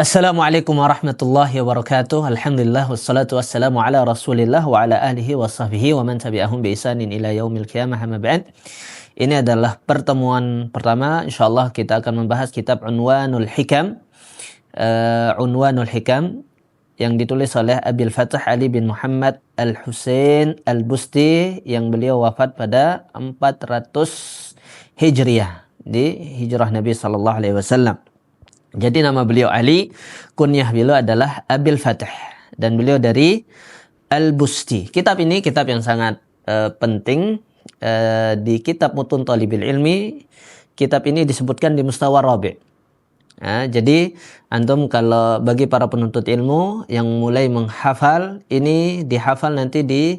Assalamualaikum warahmatullahi wabarakatuh. Alhamdulillah wassalatu wassalamu ala Rasulillah wa ala alihi wa sahbihi wa man tabi'ahum bi ihsanin ila yaumil qiyamah amma ba'd. Ini adalah pertemuan pertama. Insyaallah kita akan membahas kitab Unwanul Hikam. Unwanul Hikam yang ditulis oleh Abil Fathah Ali bin Muhammad Al-Husain Al-Busti yang beliau wafat pada 400 Hijriah di hijrah Nabi sallallahu alaihi wasallam. Jadi nama beliau Ali, kunyah beliau adalah Abil Fathah dan beliau dari Al-Busti. Kitab ini kitab yang sangat penting di kitab Mutun Thalibil Ilmi. Kitab ini disebutkan di mustawa rabi'. Jadi antum kalau bagi para penuntut ilmu yang mulai menghafal, ini dihafal nanti di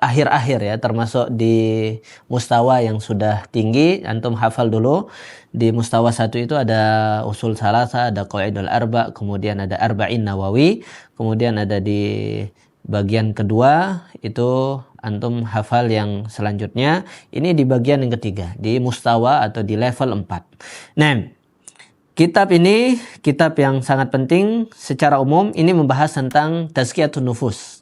akhir-akhir ya, termasuk di mustawa yang sudah tinggi. Antum hafal dulu di mustawa 1 itu ada usul salasa, ada qawaidul arba, kemudian ada arba'in nawawi, kemudian ada di bagian kedua itu antum hafal yang selanjutnya. Ini di bagian yang ketiga, di mustawa atau di level 4. Nah, kitab ini kitab yang sangat penting secara umum. Ini membahas tentang tazkiyatun nufus,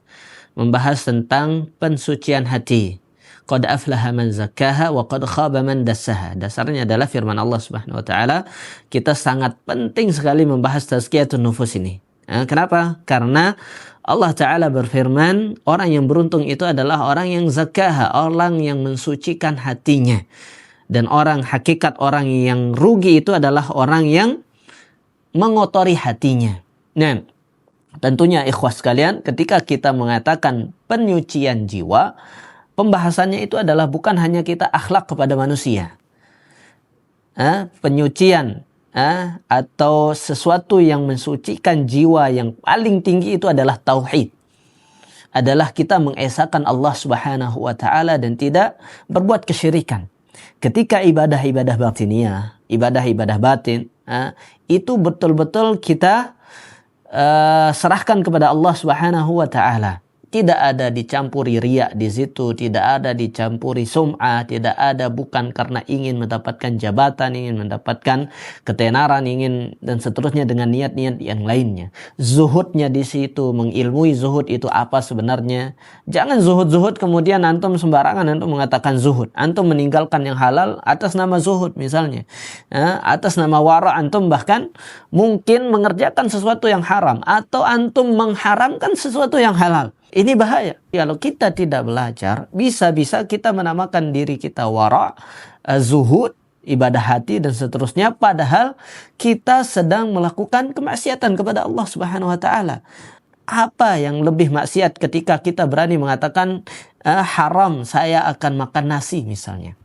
membahas tentang pensucian hati. Qad aflaha man zakkaha wa qad khaba man dassaha. Dasarnya adalah firman Allah Subhanahu wa taala. Kita sangat penting sekali membahas tazkiyatun nufus ini. Kenapa? Karena Allah taala berfirman, orang yang beruntung itu adalah orang yang zakkaha, orang yang mensucikan hatinya. Dan hakikat orang yang rugi itu adalah orang yang mengotori hatinya. Nah, tentunya ikhwah sekalian, ketika kita mengatakan penyucian jiwa, pembahasannya itu adalah bukan hanya kita akhlak kepada manusia. Penyucian atau sesuatu yang mensucikan jiwa yang paling tinggi itu adalah tauhid. Adalah kita mengesahkan Allah Subhanahu wa taala dan tidak berbuat kesyirikan. Ketika ibadah-ibadah batiniyah, ibadah-ibadah batin, itu betul-betul kita serahkan kepada Allah Subhanahu wa taala. Tidak ada dicampuri riya di situ, tidak ada dicampuri sum'ah, tidak ada bukan karena ingin mendapatkan jabatan, ingin mendapatkan ketenaran, ingin dan seterusnya dengan niat-niat yang lainnya. Zuhudnya di situ, mengilmui zuhud itu apa sebenarnya. Jangan zuhud-zuhud kemudian antum sembarangan antum mengatakan zuhud. Antum meninggalkan yang halal atas nama zuhud misalnya. Atas nama wara antum bahkan mungkin mengerjakan sesuatu yang haram atau antum mengharamkan sesuatu yang halal. Ini bahaya. Kalau kita tidak belajar, bisa-bisa kita menamakan diri kita wara, zuhud, ibadah hati dan seterusnya, padahal kita sedang melakukan kemaksiatan kepada Allah Subhanahu wa taala. Apa yang lebih maksiat ketika kita berani mengatakan haram saya akan makan nasi misalnya.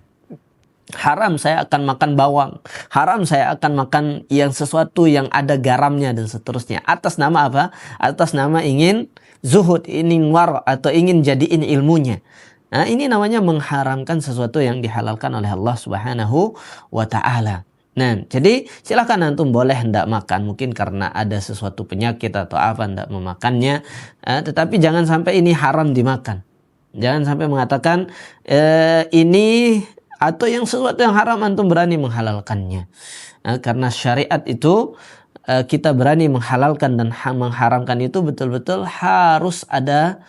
Haram saya akan makan bawang. Haram saya akan makan yang sesuatu yang ada garamnya dan seterusnya. Atas nama apa? Atas nama ingin zuhud, ingin war atau ingin jadiin ilmunya. Ini namanya mengharamkan sesuatu yang dihalalkan oleh Allah Subhanahu wa taala. Nah, jadi silakan antum boleh hendak makan, mungkin karena ada sesuatu penyakit atau apa hendak memakannya, tetapi jangan sampai ini haram dimakan. Jangan sampai mengatakan ini atau yang sesuatu yang haram antum berani menghalalkannya. Karena syariat itu kita berani menghalalkan dan mengharamkan itu betul-betul harus ada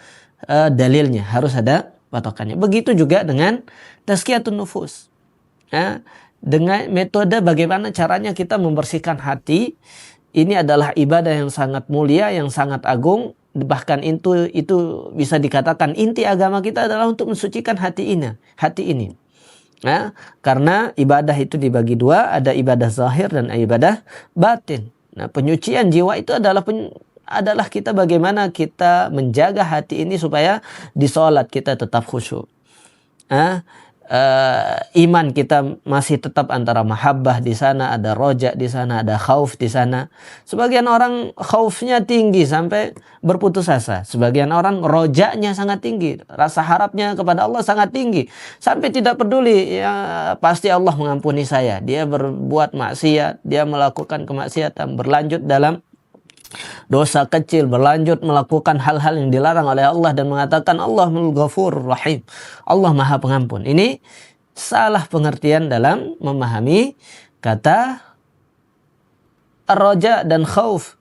dalilnya, harus ada patokannya. Begitu juga dengan tazkiyatun nufus. Dengan metode bagaimana caranya kita membersihkan hati, ini adalah ibadah yang sangat mulia, yang sangat agung. Bahkan itu bisa dikatakan inti agama kita adalah untuk mensucikan hati ini. Karena ibadah itu dibagi dua, ada ibadah zahir dan ibadah batin. Nah, penyucian jiwa itu adalah kita bagaimana kita menjaga hati ini supaya di sholat kita tetap khusyuk. Iman kita masih tetap antara mahabbah di sana, ada roja di sana, ada khauf di sana. Sebagian orang khaufnya tinggi sampai berputus asa. Sebagian orang rojanya sangat tinggi, rasa harapnya kepada Allah sangat tinggi sampai tidak peduli ya pasti Allah mengampuni saya. Dia berbuat maksiat, dia melakukan kemaksiatan, berlanjut dalam dosa kecil, berlanjut melakukan hal-hal yang dilarang oleh Allah dan mengatakan Allahul Ghafurur Rahim, Allah Maha Pengampun. Ini salah pengertian dalam memahami kata roja dan khauf.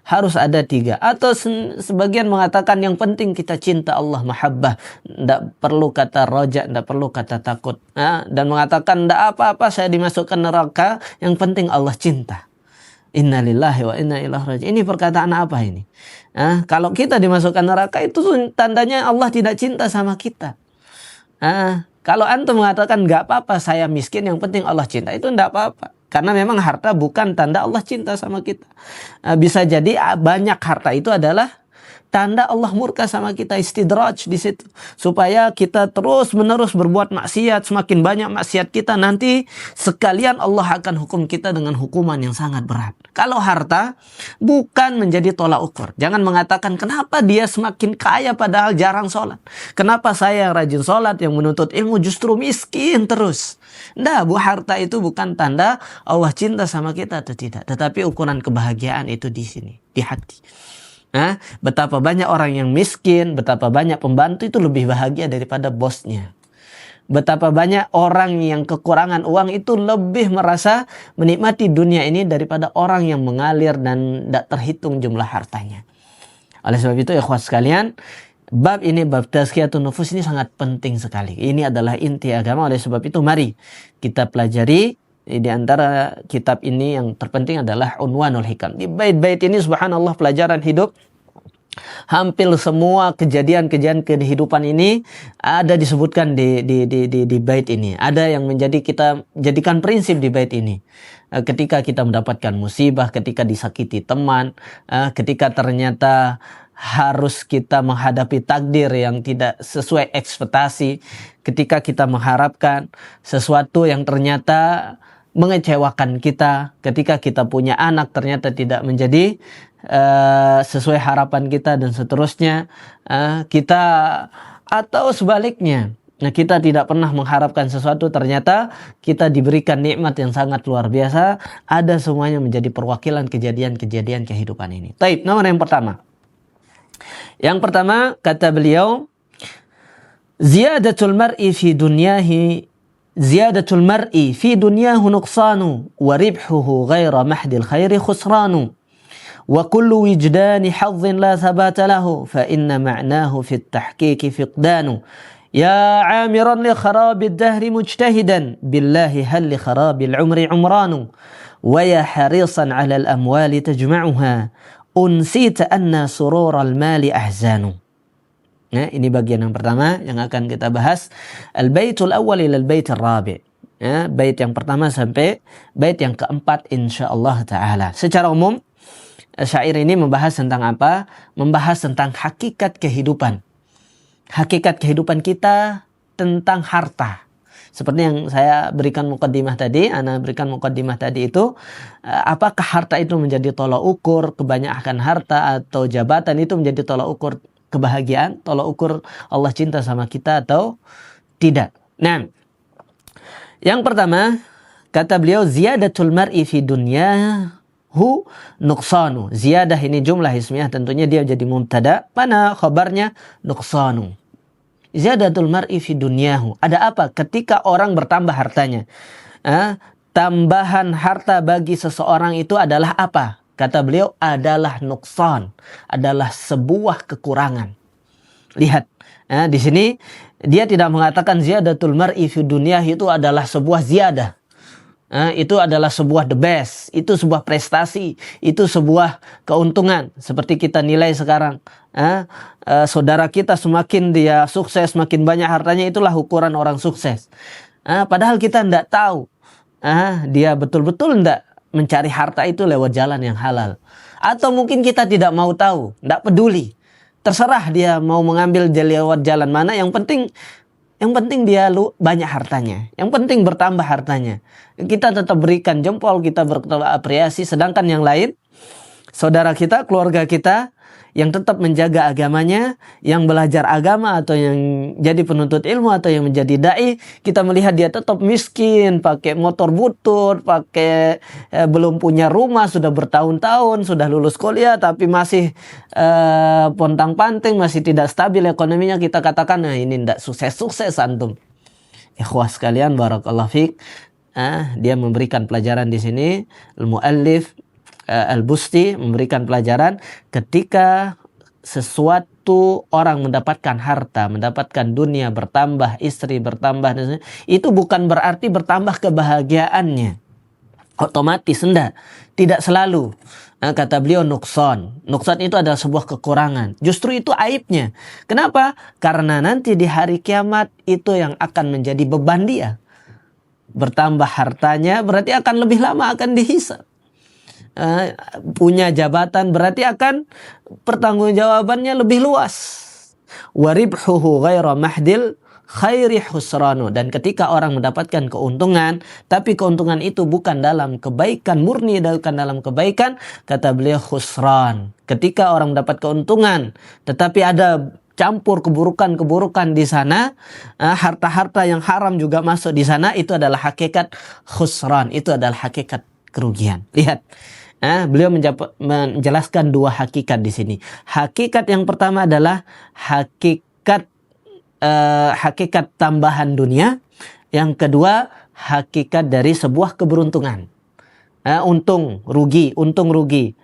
Harus ada 3. Atau sebagian mengatakan yang penting kita cinta Allah, mahabbah. Tidak perlu kata roja, tidak perlu kata takut. Dan mengatakan tidak apa-apa saya dimasukkan neraka, yang penting Allah cinta. Inna lillahi wa inna ilaihi raji'un. Ini perkataan apa ini? Kalau kita dimasukkan neraka itu tandanya Allah tidak cinta sama kita. Kalau antum mengatakan nggak apa-apa saya miskin, yang penting Allah cinta, itu nggak apa-apa. Karena memang harta bukan tanda Allah cinta sama kita. Bisa jadi banyak harta itu adalah tanda Allah murka sama kita, istidraj di situ. Supaya kita terus menerus berbuat maksiat, semakin banyak maksiat kita, nanti sekalian Allah akan hukum kita dengan hukuman yang sangat berat. Kalau harta bukan menjadi tolak ukur. Jangan mengatakan kenapa dia semakin kaya padahal jarang sholat. Kenapa saya yang rajin sholat, yang menuntut ilmu justru miskin terus. Nah, harta itu bukan tanda Allah cinta sama kita atau tidak. Tetapi ukuran kebahagiaan itu di sini, di hati. Betapa banyak orang yang miskin, betapa banyak pembantu itu lebih bahagia daripada bosnya. Betapa banyak orang yang kekurangan uang itu lebih merasa menikmati dunia ini daripada orang yang mengalir dan tidak terhitung jumlah hartanya. Oleh sebab itu, ikhwas sekalian, bab ini, bab tazkiyatun nufus ini sangat penting sekali. Ini adalah inti agama. Oleh sebab itu, mari kita pelajari. Di antara kitab ini yang terpenting adalah Unwanul Hikam. Di bait-bait ini subhanallah pelajaran hidup. Hampir semua kejadian-kejadian kehidupan ini ada disebutkan di bait ini. Ada yang kita jadikan prinsip di bait ini. Ketika kita mendapatkan musibah, ketika disakiti teman, ketika ternyata harus kita menghadapi takdir yang tidak sesuai ekspektasi, ketika kita mengharapkan sesuatu yang ternyata mengecewakan kita, ketika kita punya anak ternyata tidak menjadi sesuai harapan kita dan seterusnya, kita atau sebaliknya, kita tidak pernah mengharapkan sesuatu ternyata kita diberikan nikmat yang sangat luar biasa. Ada semuanya menjadi perwakilan kejadian-kejadian kehidupan ini. Taib, nomor yang pertama. Yang pertama kata beliau, ziyadatul mar'i fi dunyahi ziyadatul mar'i fi dunyahu nuqsanu wa ribhuhu ghaira mahdil khairi khusranu wa kullu wijdani hazzin la thabata lahu fa inna ma'nahu fi at-tahqiqi fiqdanu ya 'amiran li kharabid dahri mujtahidan billahi hal li kharabil umri umranu wa ya harisan 'ala al-amwali tajma'uha unsita anna surural mali ahzanu. Ini bagian yang pertama yang akan kita bahas. Al-baitul awwal ila al-baitul rabi'. Bait yang pertama sampai bait yang keempat insyaallah ta'ala. Secara umum, syair ini membahas tentang apa? Membahas tentang hakikat kehidupan. Hakikat kehidupan kita tentang harta. Seperti yang saya berikan mukaddimah tadi, itu, apakah harta itu menjadi tolak ukur kebanyakan harta atau jabatan itu menjadi tolak ukur kebahagiaan, tolak ukur Allah cinta sama kita atau tidak. Nah, yang pertama kata beliau ziyadatul mar'i fi dunyahu nuqsanu. Ziyadah ini jumlah ismiyah, tentunya dia jadi mubtada. Mana khabarnya? Nuqsanu. Ziyadatul mar'i fi dunyahu. Ada apa ketika orang bertambah hartanya? Tambahan harta bagi seseorang itu adalah apa? Kata beliau adalah nuqsan, adalah sebuah kekurangan. Lihat, di sini dia tidak mengatakan ziyadatul mar'i fi dunyah itu adalah sebuah ziyadah. Itu adalah sebuah the best, itu sebuah prestasi, itu sebuah keuntungan. Seperti kita nilai sekarang, saudara kita semakin dia sukses, semakin banyak hartanya, itulah ukuran orang sukses. Padahal kita tidak tahu, dia betul-betul tidak mencari harta itu lewat jalan yang halal. Atau mungkin kita tidak mau tahu, tidak peduli. Terserah dia mau mengambil lewat jalan mana, yang penting dia banyak hartanya. Yang penting bertambah hartanya. Kita tetap berikan jempol, kita berapresiasi. Sedangkan yang lain, saudara kita, keluarga kita, yang tetap menjaga agamanya, yang belajar agama atau yang jadi penuntut ilmu atau yang menjadi dai, kita melihat dia tetap miskin, pakai motor butut, belum punya rumah, sudah bertahun-tahun, sudah lulus kuliah tapi masih pontang-panting, masih tidak stabil ekonominya. Kita katakan, nah ini tidak sukses-sukses antum. Ikhwah sekalian, barakallahu fiik. Dia memberikan pelajaran di sini, al-muallif Al-Busti memberikan pelajaran ketika sesuatu orang mendapatkan harta, mendapatkan dunia bertambah, istri bertambah, itu bukan berarti bertambah kebahagiaannya. Otomatis enggak, tidak selalu. Kata beliau nukson. Nukson itu adalah sebuah kekurangan. Justru itu aibnya. Kenapa? Karena nanti di hari kiamat itu yang akan menjadi beban dia. Bertambah hartanya berarti akan lebih lama akan dihisab. Punya jabatan berarti akan pertanggungjawabannya lebih luas. Waribhuhu ghaira mahdil khairi husranu. Dan ketika orang mendapatkan keuntungan, tapi keuntungan itu bukan dalam kebaikan, murni bukan dalam kebaikan, kata beliau khusran. Ketika orang mendapat keuntungan, tetapi ada campur keburukan-keburukan di sana, harta-harta yang haram juga masuk di sana, itu adalah hakikat khusran, itu adalah hakikat kerugian. Lihat, beliau menjelaskan dua hakikat di sini. Hakikat yang pertama adalah hakikat tambahan dunia. Yang kedua, hakikat dari sebuah keberuntungan. Untung, rugi.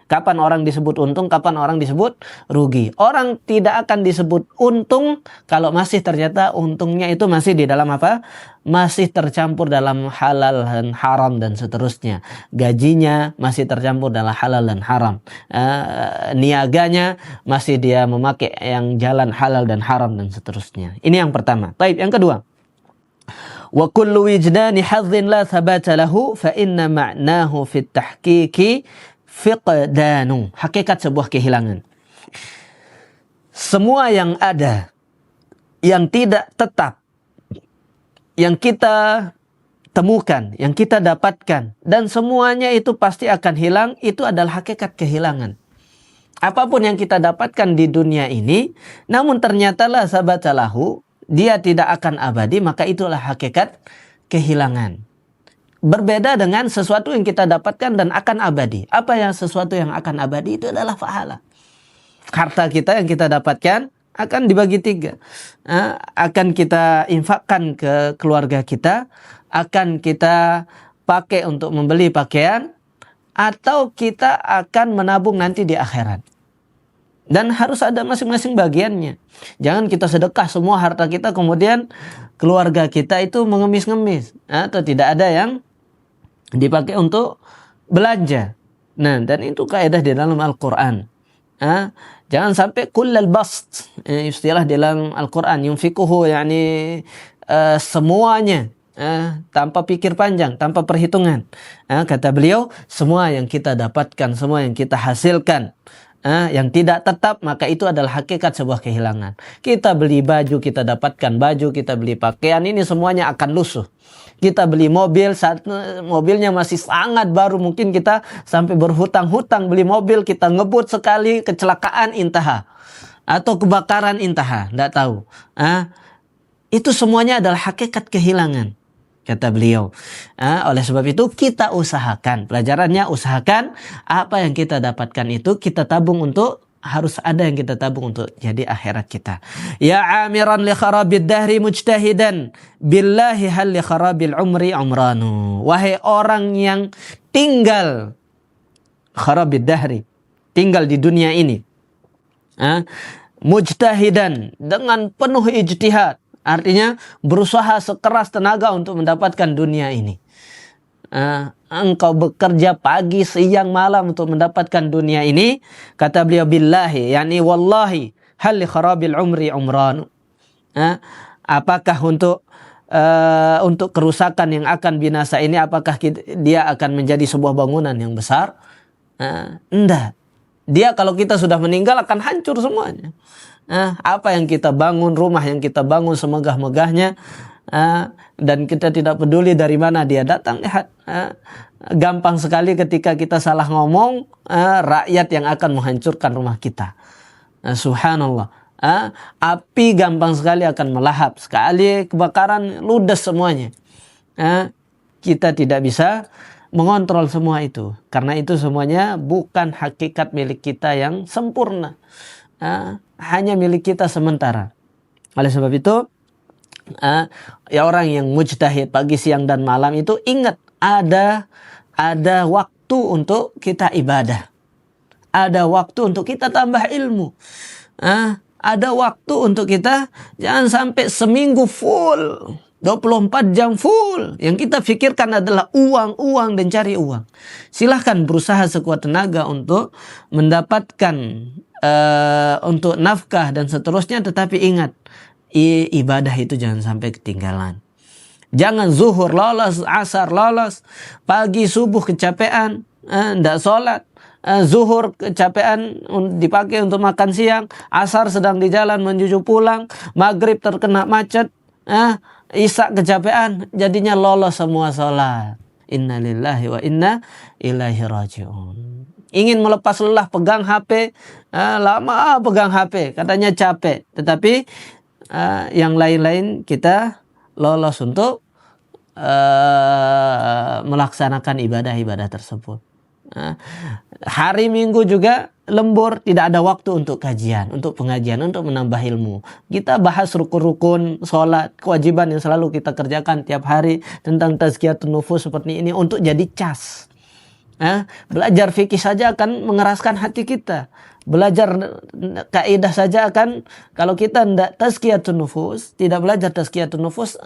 Kapan orang disebut untung, kapan orang disebut rugi. Orang tidak akan disebut untung kalau masih ternyata untungnya itu masih di dalam apa? Masih tercampur dalam halal dan haram dan seterusnya. Gajinya masih tercampur dalam halal dan haram. Niaganya masih dia memakai yang jalan halal dan haram dan seterusnya. Ini yang pertama. Baik, yang kedua. Wa kullu wijdani hadzin la thabata lahu fa inna ma'nahu fit tahqiqi fiqdanu. Hakikat sebuah kehilangan. Semua yang ada yang tidak tetap, yang kita temukan, yang kita dapatkan, dan semuanya itu pasti akan hilang, itu adalah hakikat kehilangan. Apapun yang kita dapatkan di dunia ini, namun ternyata la thabata lahu, dia tidak akan abadi, maka itulah hakikat kehilangan. Berbeda dengan sesuatu yang kita dapatkan dan akan abadi. Apa yang sesuatu yang akan abadi? Itu adalah pahala. Harta kita yang kita dapatkan akan dibagi tiga. Akan kita infakkan ke keluarga kita, akan kita pakai untuk membeli pakaian, atau kita akan menabung nanti di akhirat. Dan harus ada masing-masing bagiannya. Jangan kita sedekah semua harta kita, kemudian keluarga kita itu mengemis-ngemis. Atau tidak ada yang dipakai untuk belanja. Nah, dan itu kaidah di dalam Al-Quran. Jangan sampai kullal bast. Istilah di dalam Al-Quran. Yunfikuhu, yani semuanya. Tanpa pikir panjang, tanpa perhitungan. Kata beliau, semua yang kita dapatkan, semua yang kita hasilkan, yang tidak tetap, maka itu adalah hakikat sebuah kehilangan. Kita beli baju, kita dapatkan baju, kita beli pakaian, ini semuanya akan lusuh. Kita beli mobil, saat mobilnya masih sangat baru, mungkin kita sampai berhutang-hutang beli mobil, kita ngebut sekali, kecelakaan intaha, atau kebakaran intaha, tidak tahu. Itu semuanya adalah hakikat kehilangan, kata beliau. Oleh sebab itu kita usahakan, pelajarannya usahakan apa yang kita dapatkan itu kita tabung untuk, harus ada yang kita tabung untuk jadi akhirat kita. Ya amiran li kharabid dahri mujtahidan billahi hal li kharabil umri umranu. Wahai orang yang tinggal kharabid dahri, tinggal di dunia ini, mujtahidan, dengan penuh ijtihad. Artinya berusaha sekeras tenaga untuk mendapatkan dunia ini. Engkau bekerja pagi, siang, malam untuk mendapatkan dunia ini. Kata beliau billahi, yani wallahi, hal li kharabil umri umranu. Apakah untuk kerusakan yang akan binasa ini, apakah dia akan menjadi sebuah bangunan yang besar? Enggak. Dia kalau kita sudah meninggal akan hancur semuanya. Apa yang kita bangun, rumah yang kita bangun semegah-megahnya, dan kita tidak peduli dari mana dia datang. Gampang sekali ketika kita salah ngomong, rakyat yang akan menghancurkan rumah kita. Subhanallah. Api gampang sekali akan melahap. Sekali kebakaran ludes semuanya. Kita tidak bisa mengontrol semua itu. Karena itu semuanya bukan hakikat milik kita yang sempurna. Hanya milik kita sementara. Oleh sebab itu, ya orang yang mujtahid pagi, siang, dan malam itu ingat ada waktu untuk kita ibadah. Ada waktu untuk kita tambah ilmu. Ada waktu untuk kita jangan sampai seminggu full, 24 jam full. Yang kita pikirkan adalah uang dan cari uang. Silahkan berusaha sekuat tenaga untuk mendapatkan untuk nafkah dan seterusnya. Tetapi ingat, ibadah itu jangan sampai ketinggalan. Jangan zuhur lolos, asar lolos, pagi subuh kecapean, tidak sholat. Zuhur kecapean dipakai untuk makan siang, asar sedang di jalan menuju pulang, maghrib terkena macet, isya kecapean, jadinya lolos semua sholat. Inna lillahi wa inna ilaihi raji'un. Ingin melepas lelah pegang HP, lama pegang HP, katanya capek. Tetapi yang lain-lain kita lolos untuk melaksanakan ibadah-ibadah tersebut. Hari Minggu juga lembur, tidak ada waktu untuk kajian, untuk pengajian, untuk menambah ilmu. Kita bahas rukun-rukun sholat, kewajiban yang selalu kita kerjakan tiap hari tentang tazkiyatun nufus seperti ini untuk jadi cas. Belajar fikih saja akan mengeraskan hati kita. Belajar kaidah saja akan, kalau kita tidak tazkiyatun nufus, tidak belajar tazkiyatun nufus,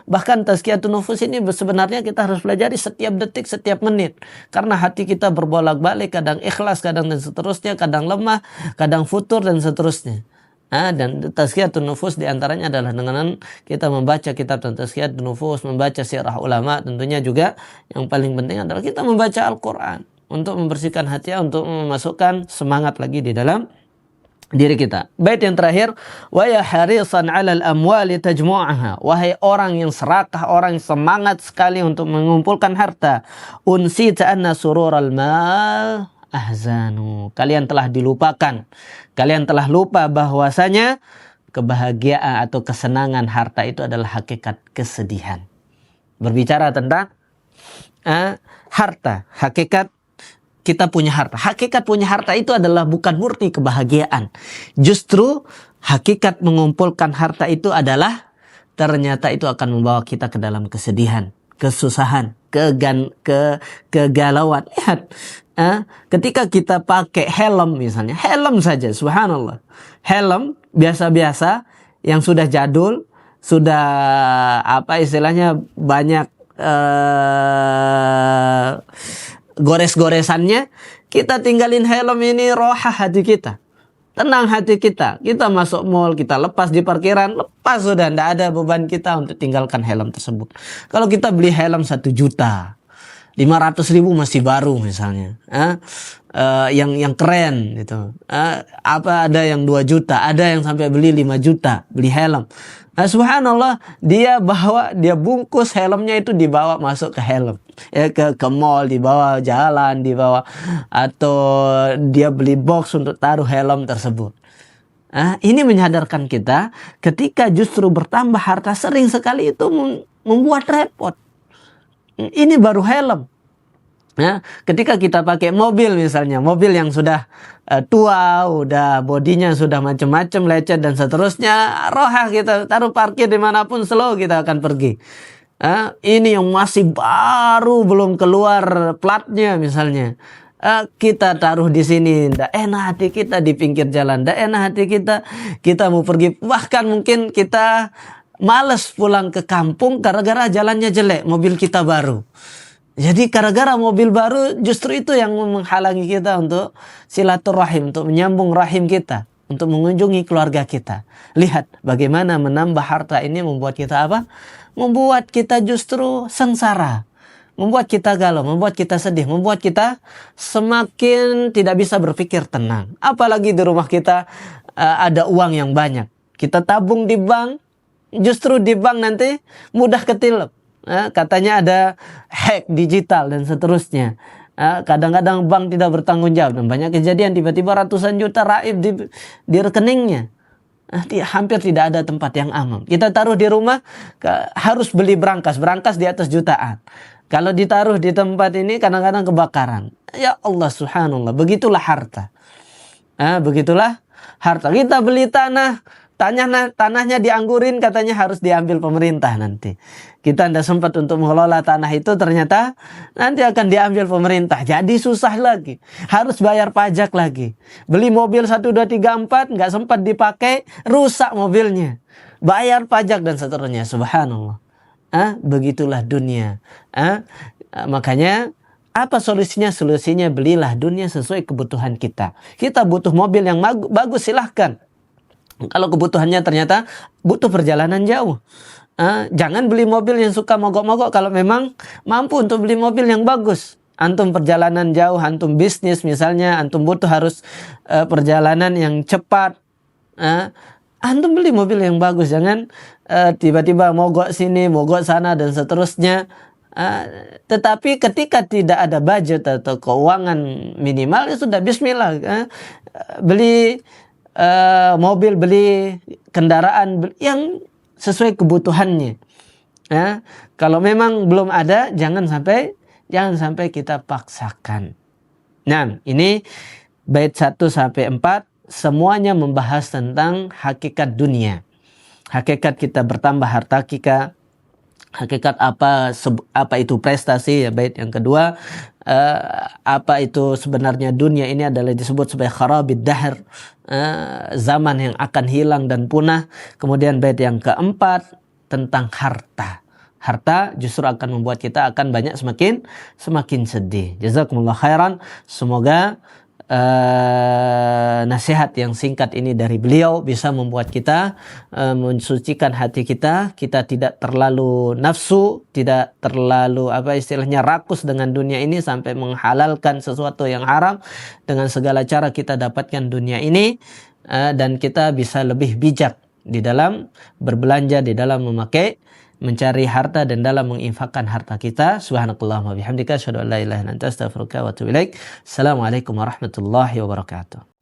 bahkan tazkiyatun nufus ini sebenarnya kita harus pelajari setiap detik, setiap menit. Karena hati kita berbolak-balik, kadang ikhlas, kadang dan seterusnya, kadang lemah, kadang futur dan seterusnya. Dan tazkiyatun nufus diantaranya adalah dengan kita membaca kitab tentang tazkiyatun nufus, membaca sirah ulama. Tentunya juga yang paling penting adalah kita membaca Al-Quran untuk membersihkan hati, untuk memasukkan semangat lagi di dalam diri kita. Bait yang terakhir, wa ya harisan 'alal amwali tajmu'aha. Wahai orang yang serakah, orang yang semangat sekali untuk mengumpulkan harta, unsita anna surural mal ahzanu. Kalian telah dilupakan. Kalian telah lupa bahwasanya kebahagiaan atau kesenangan harta itu adalah hakikat kesedihan. Berbicara tentang harta, hakikat kita punya harta. Hakikat punya harta itu adalah bukan murni kebahagiaan. Justru hakikat mengumpulkan harta itu adalah ternyata itu akan membawa kita ke dalam kesedihan, kesusahan, kegalauan. Lihat, ketika kita pakai helm misalnya, helm saja, subhanallah. Helm biasa-biasa yang sudah jadul, sudah istilahnya banyak gores-goresannya, kita tinggalin helm ini, rohah hati kita, tenang hati kita. Kita masuk mall, kita lepas di parkiran, lepas sudah, tidak ada beban kita untuk tinggalkan helm tersebut. Kalau kita beli helm 1 juta, 500.000 masih baru misalnya, yang keren gitu, ada yang 2 juta, ada yang sampai beli 5 juta beli helm. Subhanallah, dia bungkus helmnya itu dibawa masuk ke helm, ke mall, dibawa jalan, dibawa, atau dia beli box untuk taruh helm tersebut. Ini menyadarkan kita ketika justru bertambah harta sering sekali itu membuat repot. Ini baru helm. Ketika kita pakai mobil misalnya, mobil yang sudah tua, udah bodinya sudah macam-macam, lecet dan seterusnya, rohah kita taruh parkir dimanapun, slow kita akan pergi. Ini yang masih baru, belum keluar platnya misalnya, kita taruh di sini, ndak enak hati kita di pinggir jalan, ndak enak hati kita mau pergi, bahkan mungkin kita malas pulang ke kampung gara-gara jalannya jelek, mobil kita baru. Jadi gara-gara mobil baru justru itu yang menghalangi kita untuk silaturahim, untuk menyambung rahim kita, untuk mengunjungi keluarga kita. Lihat bagaimana menambah harta ini membuat kita apa? Membuat kita justru sengsara, membuat kita galau, membuat kita sedih, membuat kita semakin tidak bisa berpikir tenang. Apalagi di rumah kita ada uang yang banyak, kita tabung di bank, justru di bank nanti mudah ketilep. Katanya ada hack digital dan seterusnya. Kadang-kadang bank tidak bertanggung jawab, dan banyak kejadian tiba-tiba ratusan juta raib di rekeningnya. Hampir tidak ada tempat yang aman. Kita taruh di rumah, harus beli berangkas di atas jutaan. Kalau ditaruh di tempat ini kadang-kadang kebakaran. Ya Allah, subhanallah, begitulah harta. Begitulah harta. Kita beli tanah tanahnya dianggurin, katanya harus diambil pemerintah nanti. Kita tidak sempat untuk mengelola tanah itu, ternyata nanti akan diambil pemerintah. Jadi susah lagi, harus bayar pajak lagi. Beli mobil 1, 2, 3, 4 nggak sempat dipakai, rusak mobilnya, bayar pajak dan seterusnya. Subhanallah. Begitulah dunia. Makanya apa solusinya? Solusinya belilah dunia sesuai kebutuhan kita. Kita butuh mobil yang bagus, silahkan. Kalau kebutuhannya ternyata butuh perjalanan jauh, jangan beli mobil yang suka mogok-mogok. Kalau memang mampu untuk beli mobil yang bagus, antum perjalanan jauh, antum bisnis misalnya, antum butuh harus perjalanan yang cepat, antum beli mobil yang bagus. Jangan tiba-tiba mogok sini, mogok sana dan seterusnya. Tetapi ketika tidak ada budget atau keuangan minimal, ya sudah bismillah, beli mobil, beli kendaraan yang sesuai kebutuhannya. Kalau memang belum ada, jangan sampai kita paksakan. Nah, ini bait 1 sampai 4 semuanya membahas tentang hakikat dunia. Hakikat kita bertambah harta kita, hakikat apa itu prestasi, ya bait yang kedua. Apa itu sebenarnya dunia ini adalah disebut sebagai kharabid dahr, zaman yang akan hilang dan punah. Kemudian bait yang keempat tentang harta. Harta justru akan membuat kita akan semakin sedih. Jazakumullah khairan. Semoga nasihat yang singkat ini dari beliau bisa membuat kita mensucikan hati kita. Kita tidak terlalu nafsu, tidak terlalu rakus dengan dunia ini sampai menghalalkan sesuatu yang haram. Dengan segala cara kita dapatkan dunia ini, dan kita bisa lebih bijak di dalam berbelanja, di dalam mencari harta dan dalam menginfakkan harta kita. Subhanakallahumma bihamdika asyhadu an la ilaha illa anta astaghfiruka wa atubu ilaik. Assalamualaikum warahmatullahi wabarakatuh.